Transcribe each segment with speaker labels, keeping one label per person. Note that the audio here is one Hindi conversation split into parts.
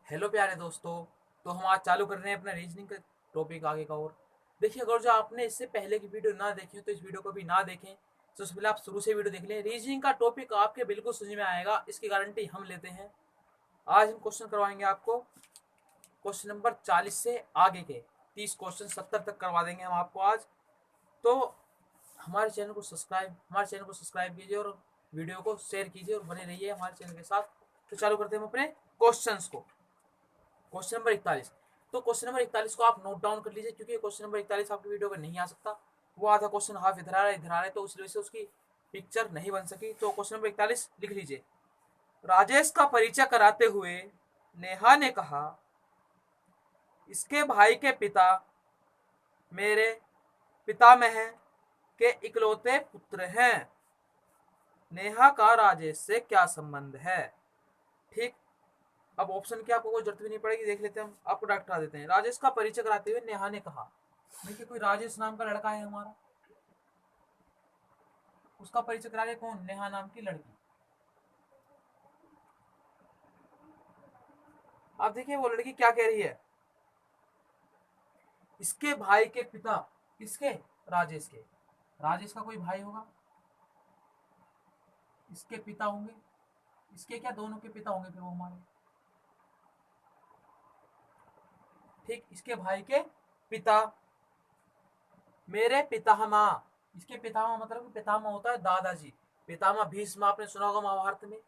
Speaker 1: हेलो प्यारे दोस्तों। तो हम आज चालू कर रहे हैं अपना रीजनिंग का टॉपिक आगे का। और देखिए, अगर जो आपने इससे पहले की वीडियो ना देखी हो तो इस वीडियो को भी ना देखें। तो उससे पहले आप शुरू से वीडियो देख लें। रीजनिंग का टॉपिक आपके बिल्कुल समझ में आएगा, इसकी गारंटी हम लेते हैं। आज हम क्वेश्चन करवाएंगे आपको क्वेश्चन नंबर 40 से आगे के 30 क्वेश्चन 70 तक करवा देंगे हम आपको आज। तो हमारे चैनल को सब्सक्राइब कीजिए और वीडियो को शेयर कीजिए और बने रहिए हमारे चैनल के साथ। तो चालू करते हैं हम अपने क्वेश्चंस को। Question number 41। तो क्वेश्चन नंबर 41 को आप नोट डाउन कर लीजिए, क्योंकि क्वेश्चन नंबर 41 आपकी वीडियो में नहीं आ सकता। वो आधा क्वेश्चन हाफ इधर आ रहा है, तो उस वजह से उसकी पिक्चर नहीं बन सकी। तो क्वेश्चन नंबर 41 लिख लीजिए। राजेश का परिचय कराते हुए नेहा ने कहा, इसके भाई के पिता मेरे पितामह के इकलौते पुत्र हैं। नेहा का राजेश से क्या संबंध है? ठीक। अब ऑप्शन की आपको कोई जरूरत भी नहीं पड़ेगी, देख लेते हैं हम, आपको डॉक्टर आ देते हैं। राजेश का परिचय कराते हुए नेहा ने कहा। देखिए, कोई राजेश नाम का लड़का है हमारा, उसका परिचय करा रहे कौन? नेहा नाम की लड़की। अब देखिए वो लड़की क्या कह रही है। इसके भाई के पिता, किसके? राजेश के। राजेश का कोई भाई होगा, इसके पिता होंगे। इसके क्या, दोनों के पिता होंगे फिर वो हमारे। ठीक, इसके भाई के पिता मेरे पितामह। इसके पितामह मतलब कि पितामह होता है दादाजी। पितामह भीष्म आपने सुना होगा महाभारत में।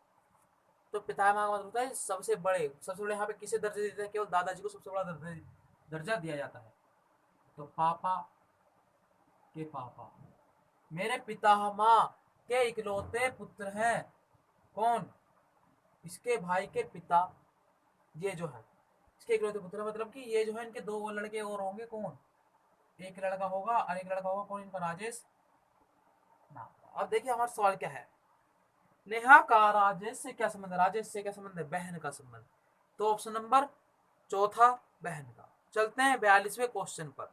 Speaker 1: तो पितामह का मतलब होता है सबसे बड़े। सबसे बड़े यहाँ पे किसे दर्जा देते हैं? केवल दादाजी को सबसे बड़ा दर्जा दिया जाता है। तो पापा के पापा मेरे पितामह के इकलौते पुत्र हैं। कौन? इसके भाई के पिता। ये जो है इसके इकलौते पुत्र, मतलब कि ये जो है इनके दो लड़के और होंगे। कौन? एक लड़का होगा और एक लड़का होगा। कौन? इनका राजेश नाम का। अब देखिए हमारा सवाल क्या है। नेहा का राजेश से क्या संबंध है? राजेश से क्या संबंध है? बहन का संबंध। तो ऑप्शन नंबर चौथा, बहन का। चलते हैं 42वें क्वेश्चन पर।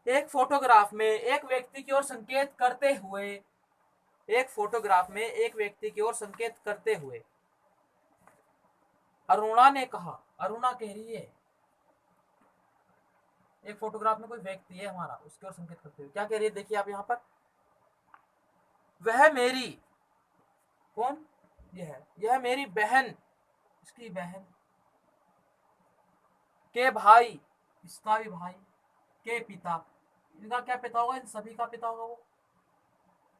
Speaker 1: एक फोटोग्राफ में एक व्यक्ति की ओर संकेत करते हुए एक फोटोग्राफ में एक व्यक्ति की ओर संकेत करते हुए अरुणा ने कहा। अरुणा कह रही है, एक फोटोग्राफ में कोई व्यक्ति है हमारा, उसकी ओर संकेत करते हुए क्या कह रही है? देखिए आप यहाँ पर, वह मेरी, कौन? यह मेरी बहन, इसकी बहन के भाई, इसका भी भाई के पिता। इनका क्या पिता होगा? इन सभी का पिता होगा वो।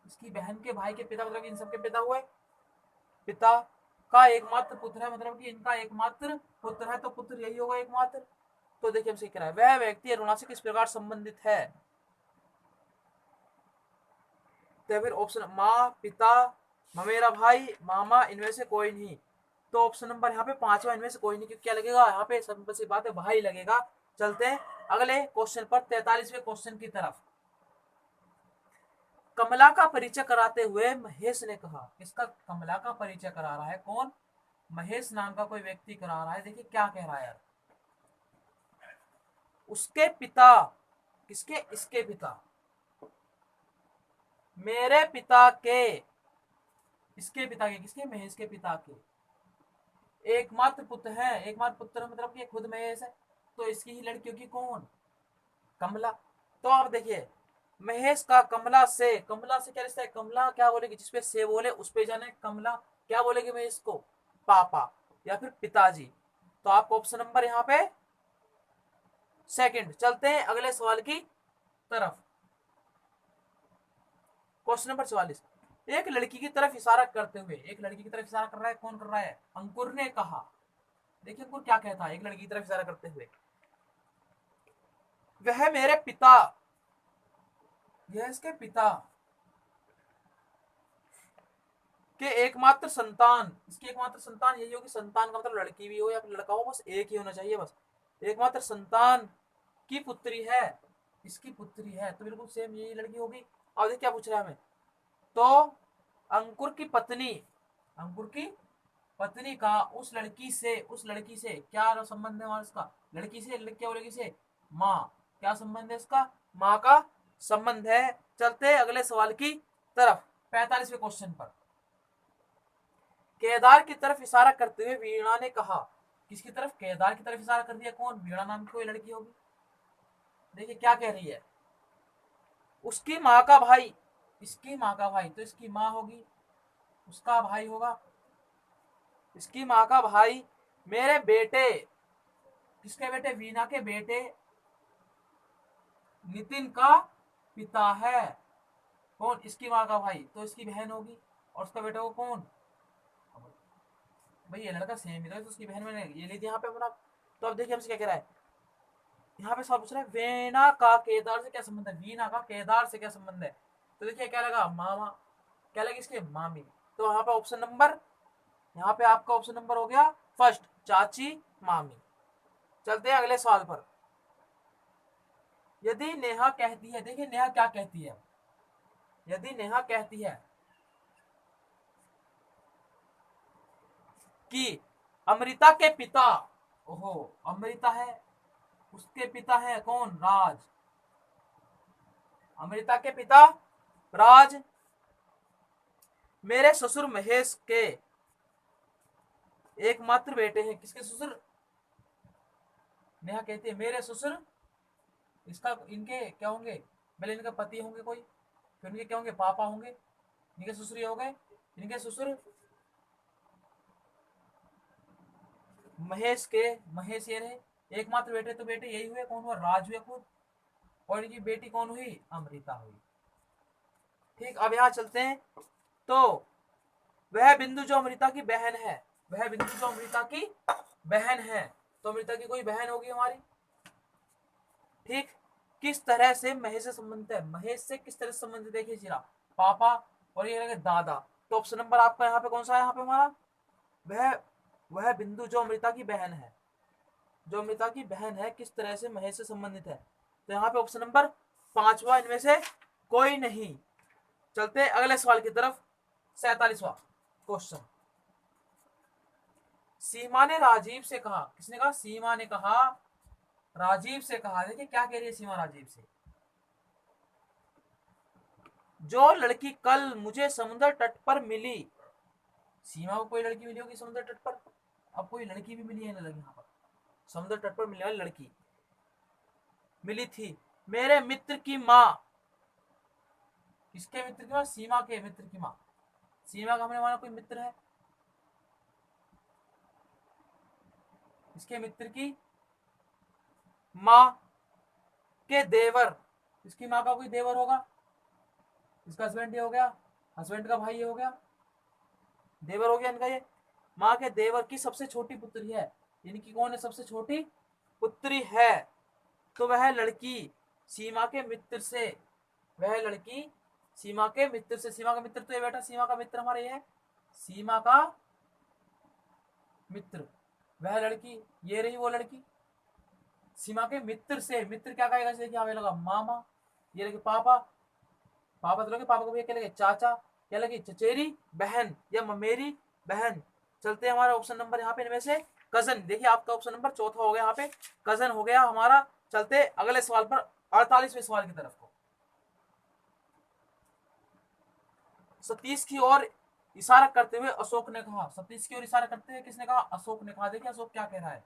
Speaker 1: इसकी बहन के भाई के पिता मतलब इन सबके पिता हुए। पिता का एकमात्र पुत्र है, मतलब कि इनका एकमात्र पुत्र है, तो पुत्र यही होगा एकमात्र। तो देखिए हमसे कह रहा है, वह व्यक्ति अरुणा से किस प्रकार संबंधित है? तो फिर ऑप्शन माँ, पिता, ममेरा भाई, मामा, इनमें से कोई नहीं। तो ऑप्शन नंबर यहाँ पे पांचवा, इनमें से कोई नहीं, क्योंकि क्या लगेगा यहाँ पे? सिंपल सी बात है, भाई लगेगा। चलते हैं अगले क्वेश्चन पर, 43वें क्वेश्चन की तरफ। कमला का परिचय कराते हुए महेश ने कहा। किसका? कमला का परिचय करा रहा है कौन? महेश नाम का कोई व्यक्ति करा रहा है। देखिए क्या कह रहा है यार। उसके पिता, किसके? इसके पिता मेरे पिता के, इसके पिता के, किसके? महेश के पिता के एकमात्र पुत्र है। एकमात्र पुत्र मतलब कि खुद महेश है, तो इसकी ही लड़कियों की कौन? कमला। तो आप देखिए, महेश का कमला से क्या रिश्ता है? कमला क्या बोलेगी? जिसपे से बोले उस पे जाने। कमला क्या बोलेगी महेश को? पापा या फिर पिताजी। तो आपको ऑप्शन नंबर यहाँ पे सेकंड। चलते हैं अगले सवाल की तरफ। Question number 44। एक लड़की की तरफ इशारा करते हुए, एक लड़की की तरफ इशारा कर रहा है, कौन कर रहा है? अंकुर ने कहा। देखिए अंकुर क्या कहता है एक लड़की की तरफ इशारा करते हुए। वह मेरे पिता, यह इसके पिता के एकमात्र संतान। इसकी एकमात्र संतान यही होगी। संतान का मतलब लड़की भी हो या फिर लड़का हो, बस एक ही होना चाहिए बस। एकमात्र संतान की पुत्री है, इसकी पुत्री है, तो बिल्कुल सेम यही लड़की होगी। अब देखिए क्या पूछ रहा है हमें। तो अंकुर की पत्नी, अंकुर की पत्नी का उस लड़की से क्या संबंध है? हमारा इसका लड़की से, क्या लड़की से? माँ। क्या संबंध है इसका? माँ का संबंध है। चलते हैं अगले सवाल की तरफ, 45वें क्वेश्चन पर। केदार की तरफ इशारा करते हुए वीणा ने कहा, किसकी तरफ? केदार की तरफ इशारा कर दिया। कौन? वीणा नाम की कोई लड़की होगी। देखिए क्या कह रही है, उसकी माँ का भाई, इसकी माँ का भाई, तो इसकी माँ होगी, उसका भाई होगा, इसकी माँ का भाई मेरे बेटे, किसके बेटे? वीणा के बेटे नितिन का पिता है। कौन? इसकी माँ का भाई, तो इसकी बहन होगी, और उसका बेटा को कौन? भाई ये लड़का सेम ही था, तो उसकी बहन मैंने ये ली थी यहाँ पे अपना। तो अब देखिए हमसे क्या कह रहा है, यहाँ पे सवाल पूछ रहा है वीणा का केदार से क्या संबंध है, वीणा का केदार से क्या संबंध है। तो देखिए क्या लगा, मामा, क्या लगी इसके? मामी। तो यहाँ पे ऑप्शन नंबर, यहाँ पे आपका ऑप्शन नंबर हो गया फर्स्ट, चाची मामी। चलते हैं अगले सवाल पर। यदि नेहा कहती है, देखिए नेहा क्या कहती है, यदि नेहा कहती है कि अमृता के पिता, ओहो अमृता है, उसके पिता है कौन? राज। अमृता के पिता राज मेरे ससुर महेश के एकमात्र बेटे हैं। किसके ससुर? नेहा कहती है मेरे ससुर, इसका इनके क्या होंगे? पहले इनके पति होंगे कोई, फिर इनके क्या होंगे? पापा होंगे, इनके ससुर ये हो गए, इनके ससुर महेश के, महेश ये रहे, एकमात्र बेटे, तो बेटे यही हुए, कौन हुआ? राज हुए खुद, और इनकी बेटी कौन हुई? अमृता हुई। ठीक, अब यहाँ चलते हैं। तो वह बिंदु जो अमृता की बहन है, वह बिंदु जो अमृता की बहन है, तो अमृता की कोई बहन होगी हमारी। ठीक, किस तरह से महेश से संबंधित है, महेश से किस तरह से संबंधित? देखिए जरा, पापा और ये दादा। तो ऑप्शन नंबर आपका यहाँ पे कौन सा है? यहाँ पे हमारा वह बिंदु जो अमृता की बहन है, जो अमृता की बहन है, किस तरह से महेश से संबंधित है। तो यहाँ पे ऑप्शन नंबर पांचवा इनमें से कोई नहीं। चलते अगले सवाल की तरफ, 47वां क्वेश्चन। सीमा ने राजीव से कहा, किसने कहा? सीमा ने कहा, राजीव से कहा। देखिए क्या कह रही है सीमा राजीव से, जो लड़की कल मुझे समुद्र तट पर मिली। सीमा को कोई लड़की मिली होगी समुद्र तट पर, अब कोई लड़की भी मिली है ना यहाँ पर, समुद्र तट पर मिलने वाली लड़की मिली थी। मेरे मित्र की माँ, किसके मित्र की माँ? सीमा के मित्र की माँ। सीमा का हमने माना कोई मित्र है, इसके मित्र की माँ के देवर, इसकी माँ का कोई देवर होगा, इसका हस्बैंड ये हो गया, हस्बैंड का भाई ये हो गया, देवर हो गया इनका ये। माँ के देवर की सबसे छोटी पुत्री है, इनकी कौन है? सबसे छोटी पुत्री है। तो वह लड़की सीमा के मित्र से, वह लड़की सीमा के मित्र से, सीमा का मित्र तो ये बैठा, सीमा का मित्र हमारा ये है, सीमा का मित्र, वह लड़की ये रही, वो लड़की सीमा के मित्र से, मित्र क्या कहेगा? देखिए हमें लगा मामा, ये लगे पापा, पापा तो लगे, पापा को भी क्या लगे? चाचा, क्या लगी? चचेरी बहन या ममेरी बहन। चलते हैं हमारा ऑप्शन नंबर यहाँ पे इनमें से कजन। देखिए आपका ऑप्शन नंबर चौथा हो गया, यहाँ पे कजन हो गया हमारा। चलते अगले सवाल पर, 48वें सवाल की तरफ को। सतीश की ओर इशारा करते हुए अशोक ने कहा, सतीश की ओर इशारा करते हुए किसने कहा? अशोक ने कहा। देखिए अशोक क्या कह रहा है,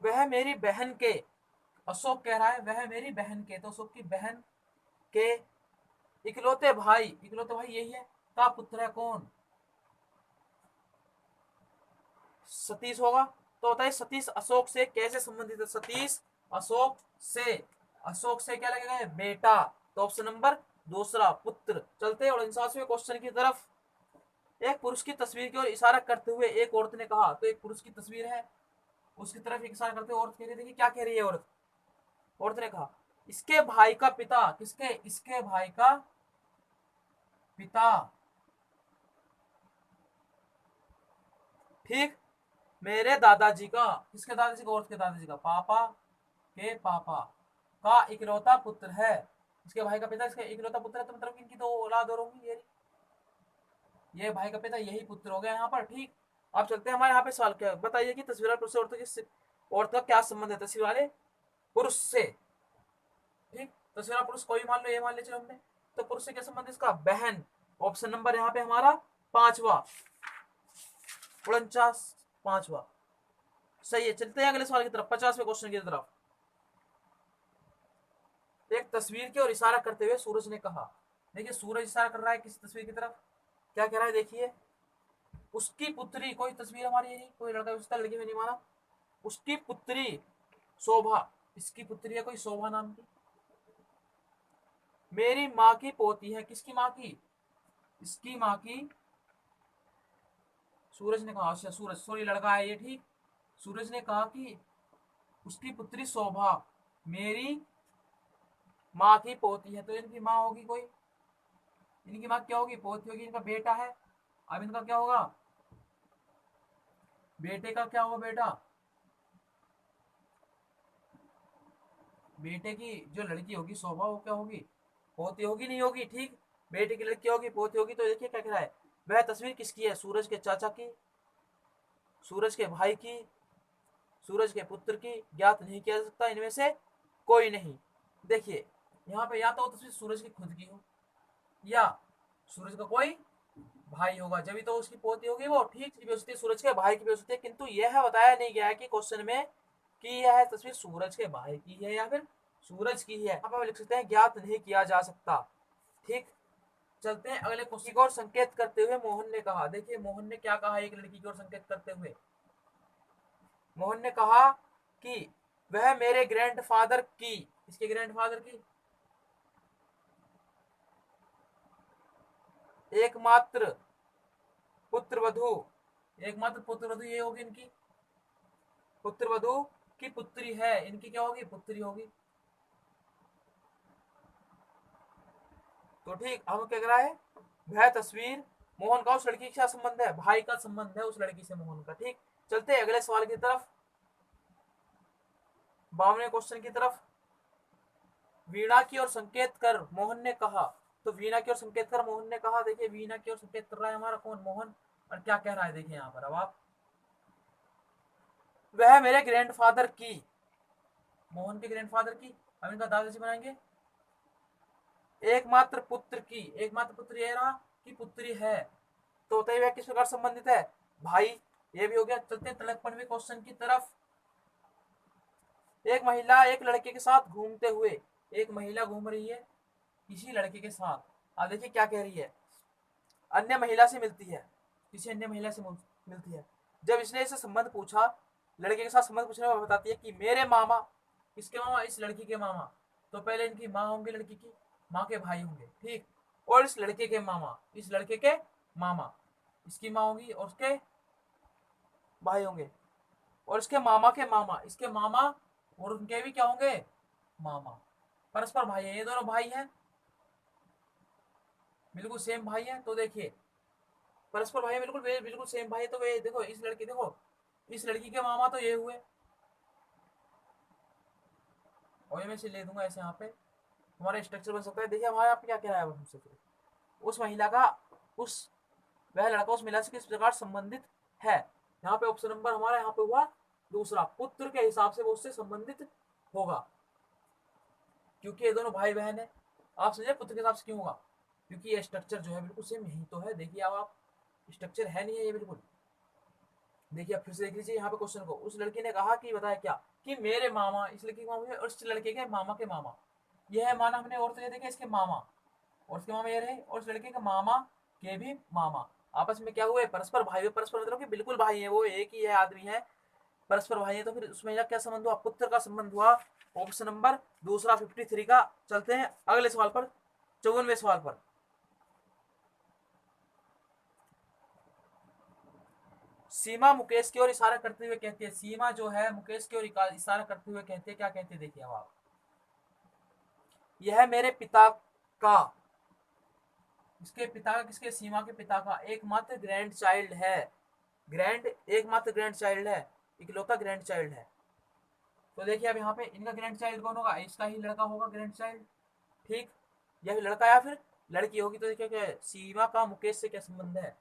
Speaker 1: वह मेरी बहन के, अशोक कह रहा है वह मेरी बहन के, तो अशोक की बहन के इकलौते भाई, इकलौते भाई यही है, का पुत्र है कौन? सतीश होगा। तो बताइए सतीश अशोक से कैसे संबंधित है? सतीश अशोक से, अशोक से क्या लगेगा? बेटा, तो ऑप्शन नंबर दूसरा पुत्र। चलते और 49वें क्वेश्चन की तरफ। एक पुरुष की तस्वीर की ओर इशारा करते हुए एक औरत ने कहा, तो एक पुरुष की तस्वीर है, उसकी तरफ इशारा करते हुए औरत कह रही, देखिए क्या कह रही है औरत, औरत ने कहा इसके भाई का पिता, किसके? इसके भाई का पिता, ठीक, मेरे दादाजी का, किसके दादाजी का? औरत के दादाजी का, पापा के पापा का इकलौता पुत्र है। इसके भाई का पिता इसका इकलौता पुत्र है, तो मतलब इनकी तो औलाद और होंगी, ये भाई का पिता यही पुत्र हो गया यहाँ पर। ठीक, अब चलते हैं हमारे यहाँ पे सवाल, क्या बताइए कि तस्वीर पुरुष औरत का क्या संबंध है तस्वीर वाले पुरुष से। ठीक, तस्वीर पुरुष कोई मान लो, ये मान लीजिए हमने, तो पुरुष से क्या संबंध? इसका बहन, ऑप्शन नंबर यहाँ पे हमारा 5वां, 49, 5वां सही है। चलते हैं अगले सवाल की तरफ, 50वें क्वेश्चन की तरफ। एक तस्वीर की ओर इशारा करते हुए सूरज ने कहा, देखिए सूरज इशारा कर रहा है किसी तस्वीर की तरफ, क्या कह रहा है देखिए, उसकी पुत्री, कोई तस्वीर हमारी है नहीं, कोई लड़का उसका लड़की में नहीं माना, उसकी पुत्री शोभा, इसकी पुत्री है कोई शोभा नाम की, मेरी माँ की पोती है, किसकी माँ की, इसकी माँ की। सूरज ने कहा, अच्छा सूरज, सॉरी लड़का है ये, ठीक। सूरज ने कहा कि उसकी पुत्री शोभा मेरी माँ की पोती है, तो इनकी माँ होगी कोई, इनकी माँ क्या होगी, पोती होगी, इनका बेटा है। अब इनका क्या होगा, बेटे का क्या होगा, बेटा, बेटे की जो लड़की होगी शोभा वो क्या होगी, पोती होगी, नहीं होगी, ठीक। बेटे की लड़की होगी, पोती होगी, तो देखिए क्या कह रहा है, वह तस्वीर किसकी है, सूरज के चाचा की, सूरज के भाई की, सूरज के पुत्र की, ज्ञात नहीं किया जा सकता इनमें से कोई नहीं। देखिए यहाँ पे या तो तस्वीर सूरज की खुद की हो, या सूरज का कोई भाई होगा, जब तो उसकी पोती होगी वो, ठीक भी हो सकती है, सूरज के भाई की भी हो सकती है, किंतु यह बताया नहीं गया है कि क्वेश्चन में कि यह तस्वीर सूरज के भाई की है या फिर सूरज की है। आप लिख सकते हैं ज्ञात नहीं किया जा सकता, ठीक। चलते हैं अगले क्वेश्चन की ओर संकेत करते हुए मोहन ने कहा, देखिए मोहन ने क्या कहा, एक लड़की की ओर संकेत करते हुए मोहन ने कहा कि वह मेरे ग्रैंडफादर की, इसके ग्रैंडफादर की एकमात्र पुत्रवधु, एकमात्र पुत्रवधु ये होगी इनकी, पुत्रवधु की पुत्री है, इनकी क्या होगी, पुत्री होगी। तो ठीक, हम क्या कह रहा है, वह तस्वीर मोहन का उस लड़की के साथ संबंध है, भाई का संबंध है उस लड़की से मोहन का, ठीक। चलते हैं अगले सवाल की तरफ, 52वें क्वेश्चन की तरफ। वीणा की ओर संकेत कर मोहन ने कहा, तो वीणा की ओर संकेत कर मोहन ने कहा, देखिए वीणा की ओर संकेत कर रहा है हमारा कौन, मोहन। और क्या कह रहा है देखिए यहाँ पर, अब आप, वह मेरे ग्रैंडफादर की, मोहन के ग्रैंडफादर की, अब इनका दादाजी बनाएंगे, एकमात्र पुत्र की, एकमात्र पुत्र ये रहा कि पुत्री है, तो होता है किस प्रकार संबंधित है, भाई, ये भी हो गया। चलते हैं 53वें क्वेश्चन की तरफ। एक महिला एक लड़के के साथ घूमते हुए, एक महिला घूम रही है किसी लड़के के साथ, अब देखिए क्या कह रही है, अन्य महिला से मिलती है, किसी अन्य महिला से मिलती है, जब इसने इसे संबंध पूछा, लड़के के साथ संबंध पूछने में बताती है कि मेरे मामा, किसके मामा, इस लड़की के मामा, तो पहले इनकी माँ होंगी, लड़की की माँ के भाई होंगे, ठीक। और इस लड़के के मामा, इस लड़के के मामा, इसकी माँ होगी और उसके भाई होंगे, और इसके मामा के मामा, इसके मामा और उनके भी क्या होंगे, मामा, परस्पर भाई है, ये दोनों भाई हैं, बिल्कुल सेम भाई है। तो देखिए परस्पर भाई बिल्कुल बिल्कुल सेम भाई, तो वे देखो इस लड़की, देखो इस लड़की के मामा तो ये हुए, और मैं इसे ले दूंगा ऐसे, यहाँ पे हमारा स्ट्रक्चर बन सकता है। देखिए हमारे यहाँ पे क्या कह रहा है हमसे, फिर उस महिला का, उस, वह लड़का उस महिला से किस प्रकार संबंधित है, यहाँ पे ऑप्शन नंबर हमारा यहाँ पे हुआ दूसरा, पुत्र के हिसाब से वो उससे संबंधित होगा, क्योंकि ये दोनों भाई बहन है। आप समझे पुत्र के हिसाब से क्यों होगा, क्योंकि ये स्ट्रक्चर जो है बिल्कुल सेम यही तो है, देखिए अब आप, स्ट्रक्चर है नहीं है ये बिल्कुल, देखिए फिर से देख लीजिए यहाँ पे क्वेश्चन को, उस लड़की ने कहा कि बताया क्या, कि मेरे मामा, इस लड़की के मामा और इस लड़के के मामा के मामा, यह है माना हमने, और तो ये देखे इसके मामा और इसके मामा ये रहे, और इस लड़के के मामा के भी मामा, आपस में क्या हुए, परस्पर भाई हुए, परस्पर मतलब कि बिल्कुल भाई है, वो एक ही है आदमी है, परस्पर भाई है, तो फिर उसमें क्या संबंध हुआ, पुत्र का संबंध हुआ, ऑप्शन नंबर दूसरा 53 का। चलते हैं अगले सवाल पर, 54वें सवाल पर। सीमा मुकेश की ओर इशारा करते हुए कहती है, सीमा जो है मुकेश की ओर इशारा करते हुए कहती है, क्या कहती है देखिए अब आप, यह मेरे पिता का, इसके पिता का, किसके, सीमा के पिता का एकमात्र ग्रैंड चाइल्ड है, ग्रैंड, एकमात्र ग्रैंड चाइल्ड है, इकलौता ग्रैंड चाइल्ड है। तो देखिए अब यहाँ पे इनका ग्रैंड चाइल्ड कौन होगा, इसका ही लड़का होगा ग्रैंड चाइल्ड, ठीक, या फिर लड़का या फिर लड़की होगी। तो देखिए क्या है, सीमा का मुकेश से क्या संबंध है,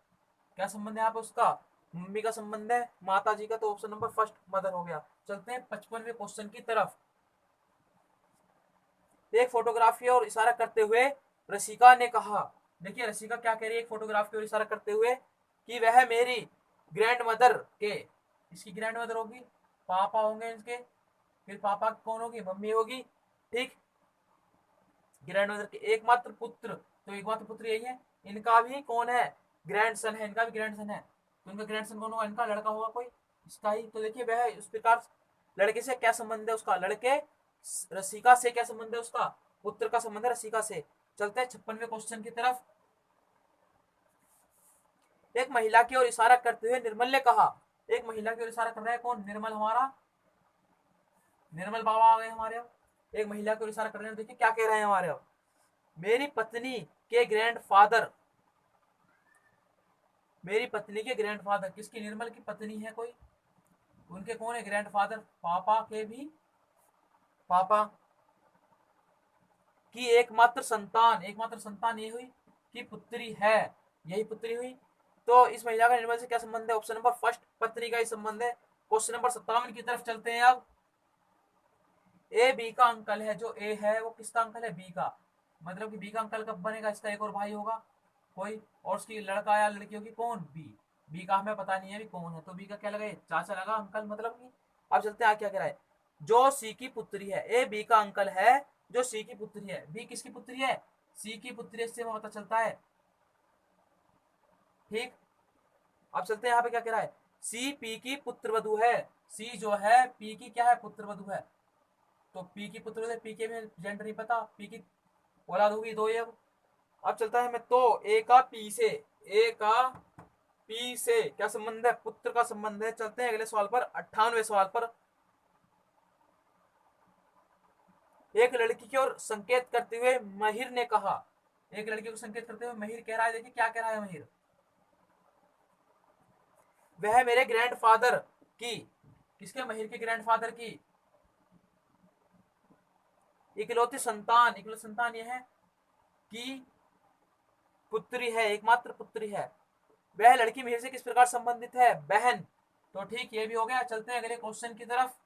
Speaker 1: क्या संबंध है यहाँ पे, उसका मम्मी का संबंध है, माता जी का, तो ऑप्शन नंबर फर्स्ट मदर हो गया। चलते हैं 55वें क्वेश्चन की तरफ। एक फोटोग्राफी और इशारा करते हुए रसिका ने कहा, देखिए रसिका क्या कह रही है एक फोटोग्राफ की ओर इशारा करते हुए कि वह मेरी ग्रैंड मदर के, इसकी ग्रैंड मदर होगी, पापा होंगे इसके, फिर पापा कौन होगी, मम्मी होगी, ठीक, ग्रैंड मदर के एकमात्र पुत्र, तो एकमात्र पुत्र यही है, इनका भी कौन है, ग्रैंड सन है, इनका भी ग्रैंड सन है, तो इनका ग्रैंड सन कौन होगा, इनका लड़का होगा कोई, इसका ही, तो देखिए वह उस प्रकार लड़के से क्या संबंध है उसका, लड़के रसिका से क्या संबंध है उसका, पुत्र का संबंध है रसिका से। चलते हैं 56वें क्वेश्चन की तरफ। एक महिला की ओर इशारा करते हुए निर्मल ने कहा, एक महिला की ओर इशारा कर रहा है कौन, निर्मल, हमारा निर्मल बाबा आ गए हमारे अब, एक महिला की ओर इशारा कर रहे हैं, देखिए क्या कह रहे हैं हमारे अब, मेरी पत्नी के ग्रैंडफादर, मेरी पत्नी के ग्रैंडफादर, किसकी, निर्मल की पत्नी है कोई, उनके कौन है ग्रैंडफादर, पापा के भी पापा की एकमात्र संतान, एकमात्र संतान ये हुई कि पुत्री है, यही पुत्री हुई, तो इस महिला का निर्मल से क्या संबंध है, ऑप्शन नंबर फर्स्ट, पत्नी का ही संबंध है। क्वेश्चन नंबर 57 की तरफ चलते हैं अब। ए बी का अंकल है, जो ए है वो किसका अंकल है, बी का, मतलब कि बी का अंकल कब बनेगा, इसका एक और भाई होगा कोई, और उसकी लड़का या लड़की होगी कौन, बी, बी का हमें पता नहीं है भी कौन है, तो बी का क्या लगा, चाचा लगा, अंकल मतलब कि। अब चलते हैं क्या कह रहा है, जो सी की पुत्री है, ए बी का अंकल है जो सी की पुत्री है, बी किसकी पुत्री है, सी की पुत्री, इससे पता चलता है, ठीक। अब चलते हैं यहाँ पे क्या कह रहा है, सी पी की पुत्रवधु है, सी जो है पी की क्या है, पुत्रवधु है, तो पी की पुत्र से पी के में जेंडर नहीं पता, पी की औलाद होगी दो ये। अब चलता है मैं, तो ए का पी से, ए का पी से क्या संबंध है, पुत्र का संबंध है। चलते हैं अगले सवाल पर, 58वें सवाल पर। एक लड़की की ओर संकेत करते हुए महिर ने कहा, एक लड़की को संकेत करते हुए महिर कह रहा है, देखिए क्या कह रहा है महिर, वह मेरे ग्रैंडफादर की, किसके, महिर के ग्रैंडफादर की इकलौती संतान, इकलौती संतान यह है कि पुत्री है, एकमात्र पुत्री है, वह लड़की महिर से किस प्रकार संबंधित है, बहन, तो ठीक ये भी हो गया। चलते हैं अगले क्वेश्चन की तरफ,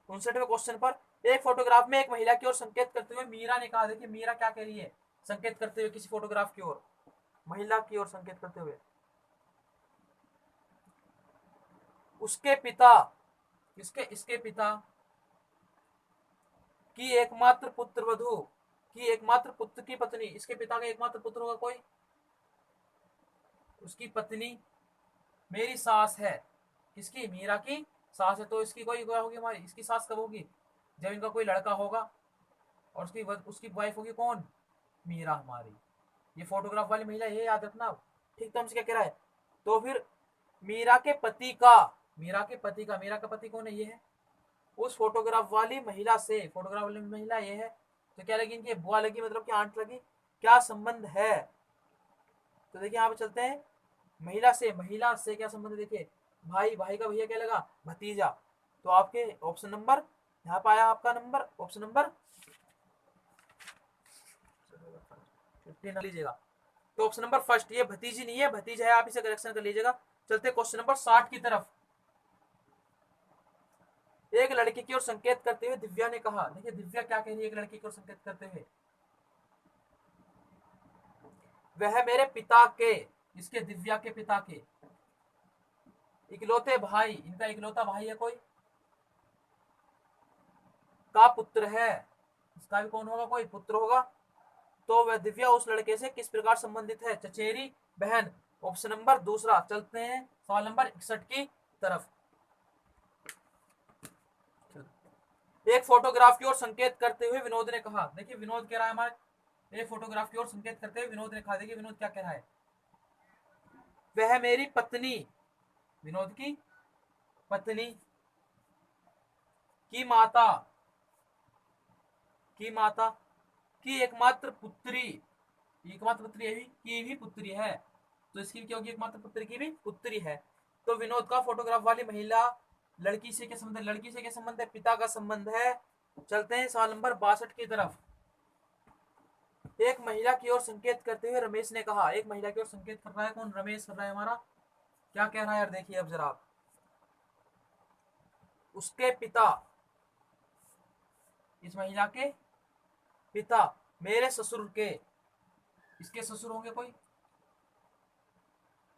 Speaker 1: 59वें क्वेश्चन पर। एक फोटोग्राफ में एक महिला की ओर संकेत करते हुए मीरा ने कहा, देखिए मीरा क्या कह रही है, संकेत करते हुए किसी फोटोग्राफ की ओर, महिला की ओर संकेत करते हुए, उसके पिता, किसके, इसके पिता की एकमात्र पुत्र वधु, की एकमात्र पुत्र की पत्नी, इसके पिता का एकमात्र पुत्र होगा कोई, उसकी पत्नी मेरी सास है, किसकी, मीरा की सास है, तो इसकी कोई होगी हमारी, इसकी सास कब होगी, जब इनका कोई लड़का होगा, और उसकी वाइफ होगी कौन, मीरा हमारी, ये फोटोग्राफ वाली महिला, ये याद रखना, ठीक। तो हमसे क्या कह रहा है, तो फिर मीरा के पति का, मीरा के पति का, मीरा का पति कौन है, ये है, उस फोटोग्राफ वाली महिला से, फोटोग्राफ वाली महिला ये है, तो क्या लगी, इनकी बुआ लगी, मतलब कि आंट लगी, क्या संबंध है, तो देखिए यहाँ पे चलते हैं, महिला से क्या संबंध है, देखिए भाई, भाई का भैया क्या लगा, भतीजा, तो आपके ऑप्शन नंबर यहाँ पे आया, आपका नंबर ऑप्शन नंबर 15 लीजिएगा, तो ऑप्शन नंबर फर्स्ट, ये भतीजी नहीं है, भतीजा है, आप इसे करेक्शन कर लीजिएगा। चलते क्वेश्चन नंबर 60 की तरफ। एक लड़की की ओर संकेत करते हुए दिव्या ने कहा, देखिए दिव्या क्या कह रही है एक लड़की की ओर संकेत करते हुए, वह मेरे पिता के, इसके, दिव्या के पिता के इकलौते भाई, इनका इकलौता भाई है कोई, का पुत्र है, इसका भी कौन होगा, कोई पुत्र होगा, तो वह दिव्या उस लड़के से किस प्रकार संबंधित है, चचेरी बहन, ऑप्शन नंबर दूसरा। चलते हैं सवाल नंबर 61 की तरफ। एक फोटोग्राफ की ओर संकेत करते हुए विनोद ने कहा, देखिए विनोद कह रहा है हमारे, एक फोटोग्राफ की ओर संकेत करते हुए विनोद ने कहा, देखिए विनोद क्या कह रहा है, वह मेरी पत्नी, विनोद की पत्नी की माता, की माता की एकमात्र पुत्री, एकमात्र पुत्री है, की भी पुत्री है, तो इसकी क्योंकि एकमात्र पुत्री की भी पुत्री है, तो विनोद का फोटोग्राफ वाली महिला लड़की से क्या संबंध है, लड़की से क्या संबंध है, पिता का संबंध है। चलते हैं सवाल नंबर 62 की तरफ। एक महिला की ओर संकेत करते हुए रमेश ने कहा, एक महिला की ओर संकेत कर रहा है कौन, रमेश कर रहा है हमारा, क्या कह रहा है यार, देखिए अब जरा आप, उसके पिता, इस महिला के पिता मेरे ससुर के, इसके ससुर होंगे कोई,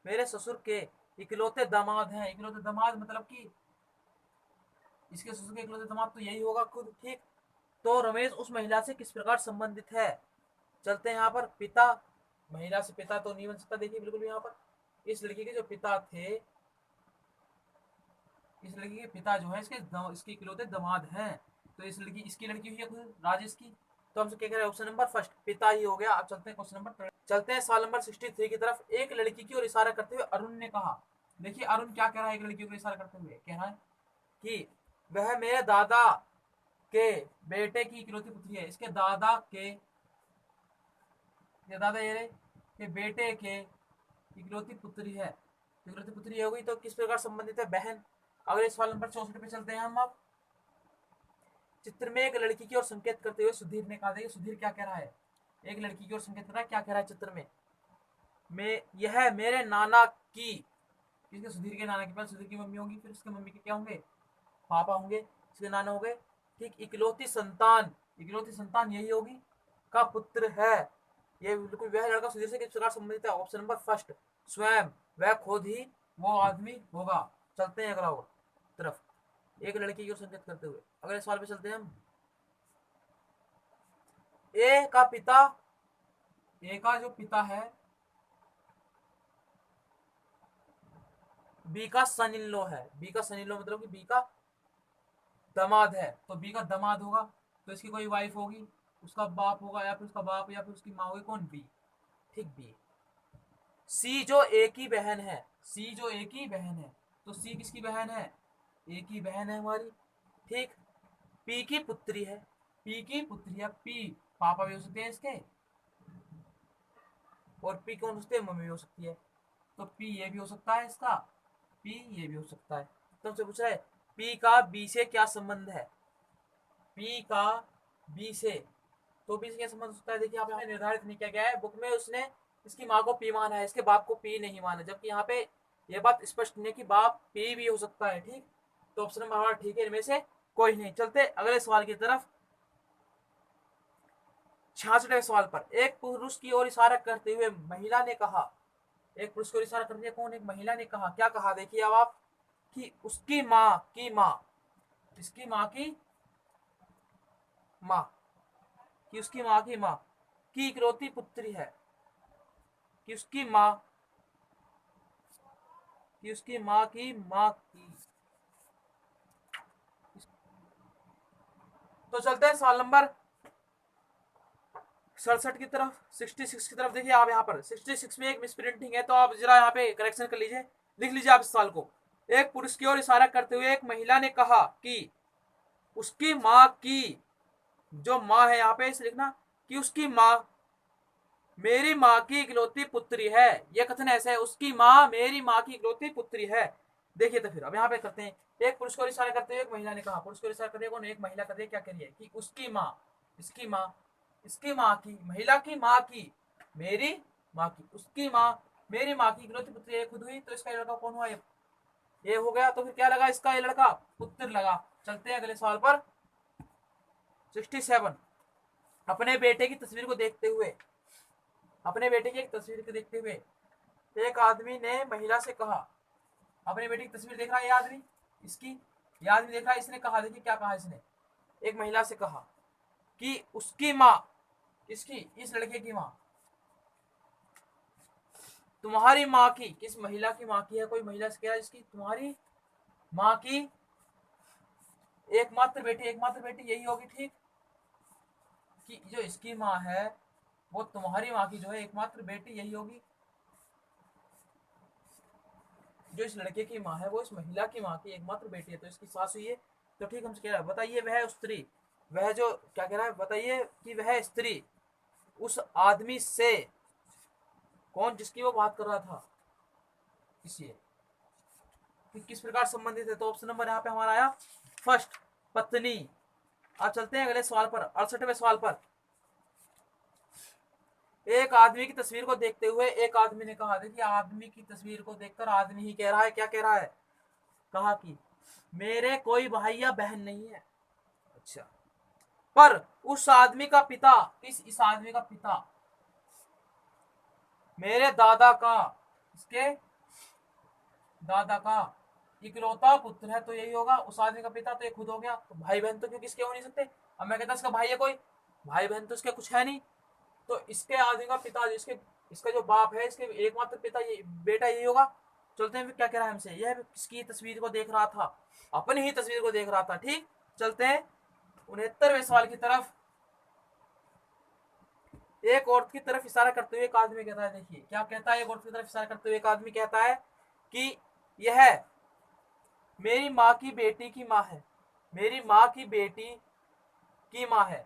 Speaker 1: मेरे ससुर के इकलौते दामाद हैं। इकलौते दामाद मतलब कि इसके ससुर के इकलौते दामाद तो यही होगा खुद, ठीक। तो रमेश उस महिला से किस प्रकार संबंधित है। चलते हैं यहाँ पर, पिता, महिला से पिता तो नहीं बन सकता, देखिए बिल्कुल भी यहाँ पर इस लड़की के जो पिता थे, इस लड़की के पिता जो है इसके इकलौते दामाद हैं। तो इस लड़की, इसकी लड़की हुई है खुद राजेश की। तो हमसे क्या कह रहे हैं, ऑप्शन नंबर फर्स्ट पिता ही हो गया। अब चलते हैं क्वेश्चन नंबर, चलते हैं सवाल नंबर 63 की तरफ। एक लड़की की ओर इशारा करते हुए अरुण ने कहा, देखिए अरुण क्या कह रहा है, एक लड़की को इशारा करते हुए कह रहा है कि वह मेरे दादा के बेटे की इकलौती पुत्री है। इसके दादा के, दादा ये के बेटे के इकलौती पुत्री है। इकलौती पुत्री हो गई तो किस प्रकार संबंधित है, बहन। अगले सवाल नंबर 64 पे चलते हैं हम। अब चित्र में एक लड़की की ओर संकेत करते हुए सुधीर ने कहा, देखिए सुधीर क्या कह रहा है, एक लड़की की ओर संकेत कर रहा है, क्या कह रहा है चित्र में यह मेरे नाना की, किसके, सुधीर के नाना के पास, सुधीर की मम्मी होगी, फिर उसके मम्मी के क्या होंगे, पापा होंगे, इसके नाना हो गए, ठीक। इकलौती संतान यही होगी का पुत्र है। ये बिल्कुल वह लड़का सुधीर से किस प्रकार संबंधित है, ऑप्शन नंबर फर्स्ट, स्वयं, वह खुद ही वो आदमी होगा। चलते हैं अगला तरफ, एक लड़की की ओर संकेत करते हुए अगले सवाल पे चलते हैं हम। ए का पिता, ए का जो पिता है, बी का सन इन लॉ है। बी का सन इन लॉ मतलब कि बी का दामाद है, तो बी का दामाद होगा, तो इसकी कोई वाइफ होगी, उसका बाप होगा, या फिर उसका बाप, या फिर उसकी माँ होगी, कौन, बी, ठीक, बी। सी जो ए की बहन है, सी जो ए की बहन है, तो सी किसकी बहन है, ए की बहन है हमारी, ठीक। पी की पुत्री है, पी की पुत्री है, पी पापा भी हो सकते हैं इसके, और पी कौन हो सकते हैं, मम्मी भी हो सकती है, तो पी ये भी हो सकता है इसका, पी ये भी हो सकता है। तो हमसे पूछ रहा है पी का बी से क्या संबंध है, पी का बी से, तो बी से क्या संबंध हो सकता है, देखिए यहाँ पे निर्धारित नहीं किया गया है बुक में, उसने इसकी माँ को पी माना है, इसके बाप को पी नहीं माना, जबकि यहाँ पे ये बात स्पष्ट नहीं है कि बाप पी भी हो सकता है, ठीक। तो ऑप्शन नंबर हमारा ठीक है, इनमें से कोई नहीं। चलते अगले सवाल की तरफ, 66वें सवाल पर। एक पुरुष की ओर इशारा करते हुए महिला ने कहा, एक पुरुष को इशारा करते हुए कौन, एक महिला ने कहा, क्या कहा, देखिए अब आप, कि उसकी माँ की माँ, इसकी माँ की माँ, कि उसकी माँ की माँ की इकलौती पुत्री है, कि उसकी माँ, कि उसकी माँ की माँ की। तो चलते हैं सवाल नंबर 67 की तरफ, 66 की तरफ। देखिए आप यहाँ पर 66 में एक मिस प्रिंटिंग है, तो आप जरा यहाँ पे करेक्शन कर लीजिए, लिख लीजिए आप इस सवाल को। एक पुरुष की ओर इशारा करते हुए एक महिला ने कहा कि उसकी माँ की, जो माँ है यहाँ पे इसे लिखना, कि उसकी माँ मेरी माँ की इकलौती पुत्री है। यह कथन ऐसा है, उसकी माँ मेरी माँ की इकलौती पुत्री है। देखिए तो फिर अब यहाँ पे करते हैं, एक पुरुष को इशारा करते हुए एक महिला ने कहा, पुरुष को इशारा करते हुए एक महिला करते क्या करिए, कि उसकी माँ, इसकी माँ, इसकी माँ की, महिला की माँ की, मेरी माँ की, उसकी माँ मेरी माँ की इकलौती पुत्री खुद हुई, तो इसका लड़का कौन हुआ, ये हो गया। तो फिर क्या लगा, इसका ये लड़का पुत्र लगा। चलते हैं अगले सवाल पर, 67। अपने बेटे की तस्वीर को देखते हुए, अपने बेटे की एक तस्वीर को देखते हुए एक आदमी ने महिला से कहा, अपने बेटे की तस्वीर देख रहा है ये आदमी, इसकी, ये आदमी देख रहा है, इसने कहा, देखिए क्या कहा इसने, एक महिला से कहा कि उसकी माँ, किसकी, इस लड़के की माँ, तुम्हारी माँ की, किस महिला की माँ की है, कोई महिला से कह रहा है इसकी तुम्हारी माँ की एकमात्र बेटी, एकमात्र बेटी यही होगी, ठीक, कि जो इसकी माँ है वो तुम्हारी माँ की जो है एकमात्र बेटी यही होगी, जो इस लड़के की माँ है वो इस महिला की माँ की एकमात्र बेटी है, तो इसकी सास हुई है। तो ठीक, हमसे कह रहा है बताइए वह स्त्री, वह जो क्या कह रहा है, बताइए कि वह स्त्री उस आदमी से, कौन, जिसकी वो बात कर रहा था, किसी, कि किस प्रकार संबंधित है, तो ऑप्शन नंबर यहाँ पे हमारा आया फर्स्ट, पत्नी। अब चलते हैं अगले सवाल पर, 68वें सवाल पर। एक आदमी की तस्वीर को देखते हुए एक आदमी ने कहा, देखिए आदमी की तस्वीर को देखकर आदमी ही कह रहा है, क्या कह रहा है, कहा कि मेरे कोई भाई या बहन नहीं है। अच्छा, पर उस आदमी का पिता, इस आदमी का पिता, मेरे दादा का, इसके दादा का इकलौता पुत्र है, तो यही होगा उस आदमी का पिता, तो ये खुद हो गया। तो भाई बहन तो क्यों किसके हो नहीं सकते। अब मैं कहता इसका भाई है कोई, भाई बहन तो इसके कुछ है नहीं, तो इसके आदमी का पिता, इसके इसका जो बाप है, इसके एकमात्र पिता ये बेटा यही होगा। चलते हैं फिर, क्या कह रहा है हमसे, यह किसकी तस्वीर को देख रहा था, अपनी ही तस्वीर को देख रहा था। ठीक, चलते हैं 69वें सवाल की तरफ। एक औरत की तरफ इशारा करते हुए एक आदमी कहता है, देखिए क्या कहता है, एक औरत की तरफ इशारा करते हुए एक आदमी कहता है कि यह मेरी माँ की बेटी की माँ है, मेरी माँ की बेटी की माँ है,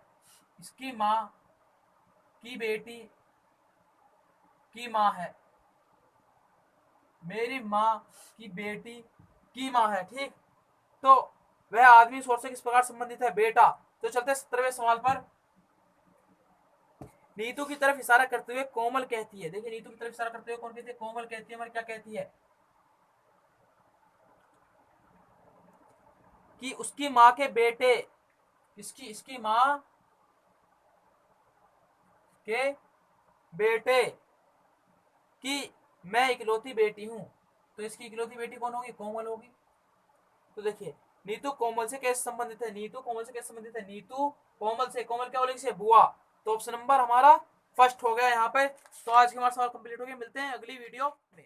Speaker 1: इसकी माँ की बेटी की माँ है, मेरी माँ की बेटी की माँ है। ठीक, तो वह आदमी इस औरत से किस प्रकार संबंधित है, बेटा। तो चलते हैं 70वें सवाल पर। नीतू की तरफ इशारा करते हुए कोमल कहती है, देखिए नीतू की तरफ इशारा करते हुए कौन कहती है, कोमल कहती है। हमारी क्या कहती है कि उसकी माँ के बेटे, इसकी माँ के बेटे की मैं इकलौती बेटी हूँ, तो इसकी इकलौती बेटी कौन होगी, कोमल होगी। तो देखिए नीतू कोमल से कैसे संबंधित है, नीतू कोमल से कैसे संबंधित है, नीतू कोमल से, कोमल क्या बोलेंगे, बुआ। तो ऑप्शन नंबर हमारा फर्स्ट हो गया यहाँ पे। तो आज के हमारा सवाल कंप्लीट हो गया, मिलते हैं अगली वीडियो में।